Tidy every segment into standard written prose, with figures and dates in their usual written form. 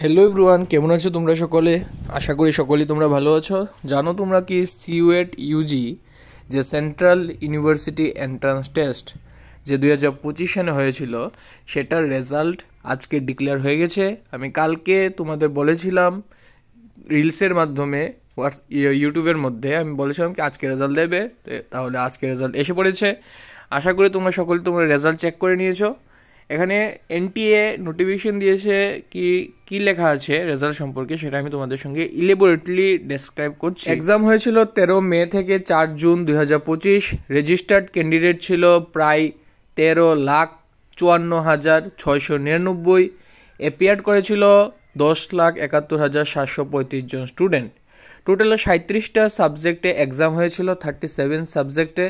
Hello everyone, কেমন আছো তোমরা সকলে? আশা করি সকলেই তোমরা ভালো আছো। জানো তোমরা কি সিউএট ইউজি যে সেন্ট্রাল ইউনিভার্সিটি এন্ট্রান্স টেস্ট যে 2025 সালে হয়েছিল, সেটার রেজাল্ট আজকে ডিক্লেয়ার হয়ে গেছে। আমি কালকে তোমাদের বলেছিলাম রিলসের মাধ্যমে, ইউটিউবের মধ্যে আমি বলেছিলাম কি আজকে রেজাল্ট দেবে, তাহলে আজকে রেজাল্ট এসে পড়েছে। আশা করি তোমরা সকলে তোমরা রেজাল্ট চেক করে নিয়েছো। এখানে এনটিএ নোটিফিকেশন দিয়েছে কি কি লেখা আছে রেজাল্ট সম্পর্কে, সেটা আমি তোমাদের সঙ্গে ইলেবোরেটলি ডেসক্রাইব করছি। এক্সাম হয়েছিল 13 মে থেকে 4 জুন 2025। রেজিস্টার্ড ক্যান্ডিডেট ছিল প্রায় 13,54,699। অ্যাপিয়ার করেছিল 10,71,735 জন স্টুডেন্ট। টোটালে 37টা সাবজেক্টে এক্সাম হয়েছিল, 37 সাবজেক্টে।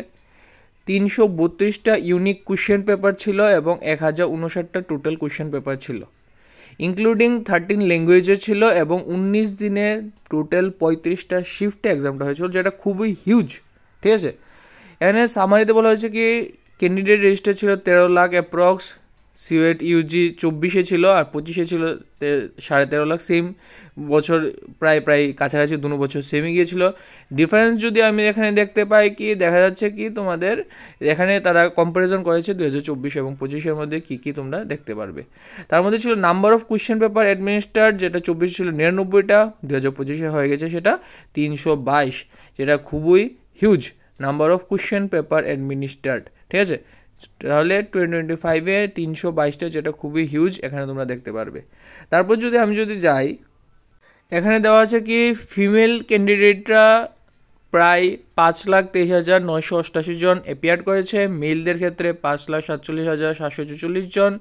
332টা ইউনিক কোয়েশ্চেন পেপার ছিল এবং 1059টা টোটাল কোয়েশ্চেন পেপার ছিল, ইনক্লুডিং 13 ল্যাঙ্গুয়েজে ছিল এবং 19 দিনে টোটাল 35টা শিফটে এক্সামটা হয়েছিল, যেটা খুবই হিউজ। ঠিক আছে, এখানে সামারিতে বলা হয়েছে কি ক্যান্ডিডেট রেজিস্টার ছিল 13 লাখ অ্যাপ্রক্স। সিউএট ইউজি 24-এ ছিল আর 25-এ ছিল 13.5 লাখ। সেম বছর প্রায় কাছাকাছি 2 বছর সেমই গিয়েছিল। ডিফারেন্স যদি আমি এখানে দেখতে পাই কি দেখা যাচ্ছে কি তোমাদের এখানে তারা কম্পারিজন করেছে 2024 এবং 25-এর মধ্যে কি তোমরা দেখতে পারবে। তার মধ্যে ছিল number of question paper administered, যেটা 24 ছিল 99টা, 2025-এ হয়ে গেছে সেটা 322, যেটা খুবই huge number of question paper administered. ঠিক আছে, তাহলে 2025-এ 322টা, যেটা খুবই হিউজ, এখানে তোমরা দেখতে পারবে। তারপর যদি আমি যাই, এখানে দেওয়া আছে কি ফিমেল ক্যান্ডিডেটরা প্রায় 5,23,988 জন অ্যাপিয়ার করেছে। মেলদের ক্ষেত্রে 5,47,744 জন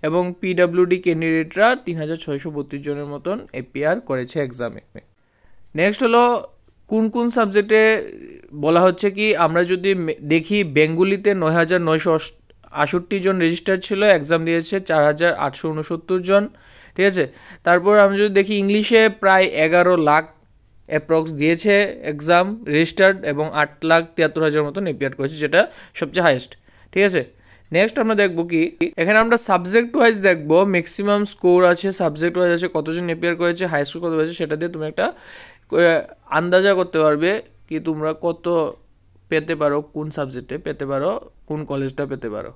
এবং পিডাব্লিউডি ক্যান্ডিডেটরা 3,632 জনের মতন অ্যাপিয়ার করেছে এক্সামে। নেক্সট হলো কোন সাবজেক্টে বলা হচ্ছে কি, আমরা যদি দেখি বেঙ্গলিতে 9,968 জন রেজিস্টার ছিল, এক্সাম দিয়েছে 4,869 জন। ঠিক আছে, তারপর আমি যদি দেখি ইংলিশে প্রায় 11 লাখ অ্যাপ্রক্স দিয়েছে এক্সাম রেজিস্টার্ড এবং 8,73,000 মতন অ্যাপিয়ার করেছে, যেটা সবচেয়ে হাইয়েস্ট। ঠিক আছে, নেক্সট আমরা দেখবো কি এখানে আমরা সাবজেক্ট ওয়াইজ দেখবো ম্যাক্সিমাম স্কোর আছে, সাবজেক্ট ওয়াইজ আছে কতজন অ্যাপিয়ার করেছে, হাই স্কোর কত হয়েছে, সেটা দিয়ে তুমি একটা আন্দাজা করতে পারবে কি তোমরা কত পেতে পারো, কোন সাবজেক্টে পেতে পারো, কোন কলেজটা পেতে পারো।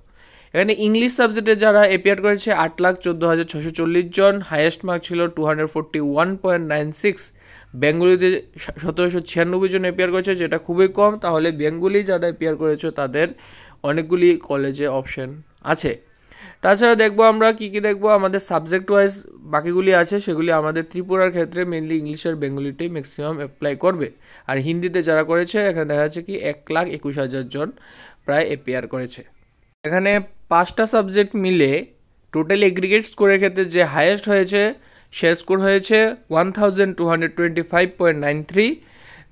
এখানে ইংলিশ সাবজেক্টে যারা অ্যাপিয়ার করেছে 8,14,640 জন, হাইয়েস্ট মার্ক ছিল 241.96। বেঙ্গলিতে 1,796 জন অ্যাপিয়ার করেছে, যেটা খুবই কম। তাহলে বেঙ্গলি যারা অ্যাপিয়ার করেছে তাদের অনেকগুলি কলেজে অপশন আছে। তাছাড়া দেখবো আমরা কি দেখবো, আমাদের সাবজেক্ট ওয়াইজ বাকিগুলি আছে, সেগুলি আমাদের ত্রিপুরার ক্ষেত্রে মেনলি ইংলিশ আর বেঙ্গলিতেই ম্যাক্সিমাম অ্যাপ্লাই করবে। আর হিন্দিতে যারা করেছে এখানে দেখা যাচ্ছে কি 1,21,000 জন প্রায় অ্যাপিয়ার করেছে। এখানে 5টা সাবজেক্ট মিলে টোটাল এগ্রিগেট স্কোরের ক্ষেত্রে যে হাইয়েস্ট হয়েছে সে স্কোর হয়েছে 1,225.93।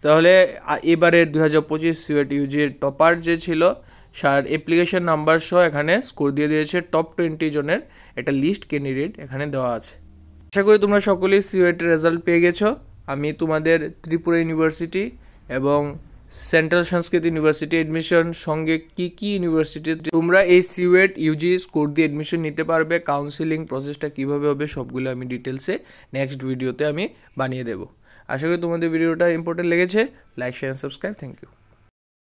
তাহলে এবারে 2025 সিউএট ইউজির টপার যে ছিল সার অ্যাপ্লিকেশন নাম্বার সহ এখানে স্কোর দিয়ে দিয়েছে। টপ 20 জনের একটা লিস্ট ক্যান্ডিডেট এখানে দেওয়া আছে। আশা করি তোমরা সকলেই সিউএটের রেজাল্ট পেয়ে গেছো। আমি তোমাদের ত্রিপুরা ইউনিভার্সিটি এবং সেন্ট্রাল সংস্কৃত ইউনিভার্সিটি এডমিশন সঙ্গে কি ইউনিভার্সিটি তোমরা এই সিউএট ইউজি স্কোর দিয়ে এডমিশন নিতে পারবে, কাউন্সিলিং প্রসেসটা কীভাবে হবে সবগুলো আমি ডিটেলসে নেক্সট ভিডিওতে আমি বানিয়ে দেবো। আশা করি তোমাদের ভিডিওটা ইম্পর্টেন্ট লেগেছে। Like, share, subscribe. Thank you.